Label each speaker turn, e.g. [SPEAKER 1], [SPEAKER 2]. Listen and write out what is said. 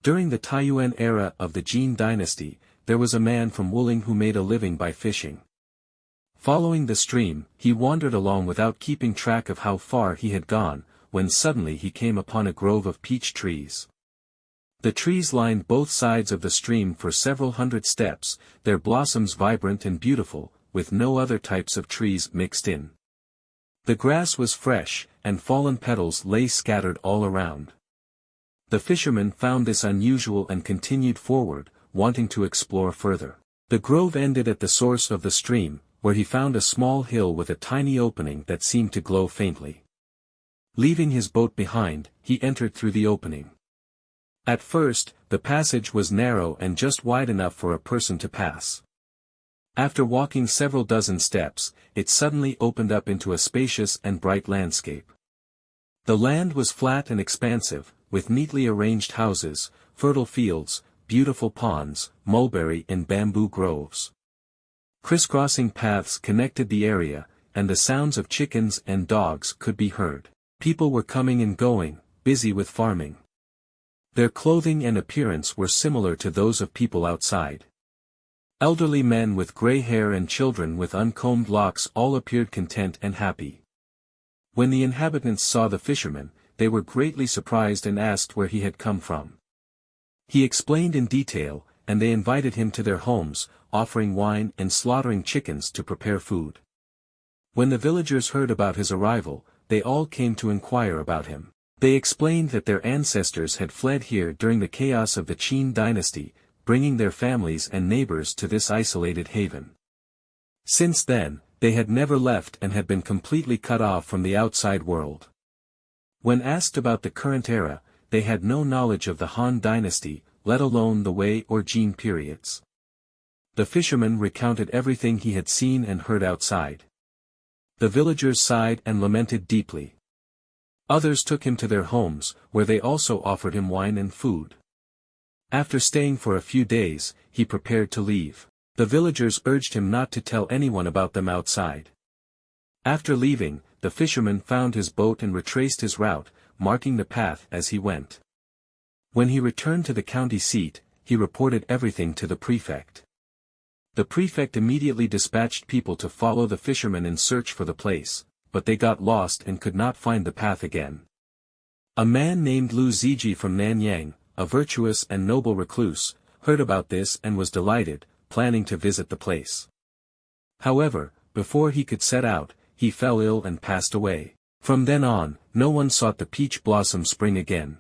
[SPEAKER 1] During the Taiyuan era of the Jin dynasty, there was a man from Wuling who made a living by fishing. Following the stream, he wandered along without keeping track of how far he had gone, when suddenly he came upon a grove of peach trees. The trees lined both sides of the stream for several hundred steps, their blossoms vibrant and beautiful, with no other types of trees mixed in. The grass was fresh, and fallen petals lay scattered all around. The fisherman found this unusual and continued forward, wanting to explore further. The grove ended at the source of the stream, where he found a small hill with a tiny opening that seemed to glow faintly. Leaving his boat behind, he entered through the opening. At first, the passage was narrow and just wide enough for a person to pass. After walking several dozen steps, it suddenly opened up into a spacious and bright landscape. The land was flat and expansive, with neatly arranged houses, fertile fields, beautiful ponds, mulberry and bamboo groves. Crisscrossing paths connected the area, and the sounds of chickens and dogs could be heard. People were coming and going, busy with farming. Their clothing and appearance were similar to those of people outside. Elderly men with gray hair and children with uncombed locks all appeared content and happy. When the inhabitants saw the fisherman, they were greatly surprised and asked where he had come from. He explained in detail, and they invited him to their homes, offering wine and slaughtering chickens to prepare food. When the villagers heard about his arrival, they all came to inquire about him. They explained that their ancestors had fled here during the chaos of the Qin dynasty, bringing their families and neighbors to this isolated haven. Since then, they had never left and had been completely cut off from the outside world. When asked about the current era, they had no knowledge of the Han dynasty, let alone the Wei or Jin periods. The fisherman recounted everything he had seen and heard outside. The villagers sighed and lamented deeply. Others took him to their homes, where they also offered him wine and food. After staying for a few days, he prepared to leave. The villagers urged him not to tell anyone about them outside. After leaving, the fisherman found his boat and retraced his route, marking the path as he went. When he returned to the county seat, he reported everything to the prefect. The prefect immediately dispatched people to follow the fisherman in search for the place, but they got lost and could not find the path again. A man named Lu Ziji from Nanyang, a virtuous and noble recluse, heard about this and was delighted, planning to visit the place. However, before he could set out, he fell ill and passed away. From then on, no one sought the peach blossom spring again.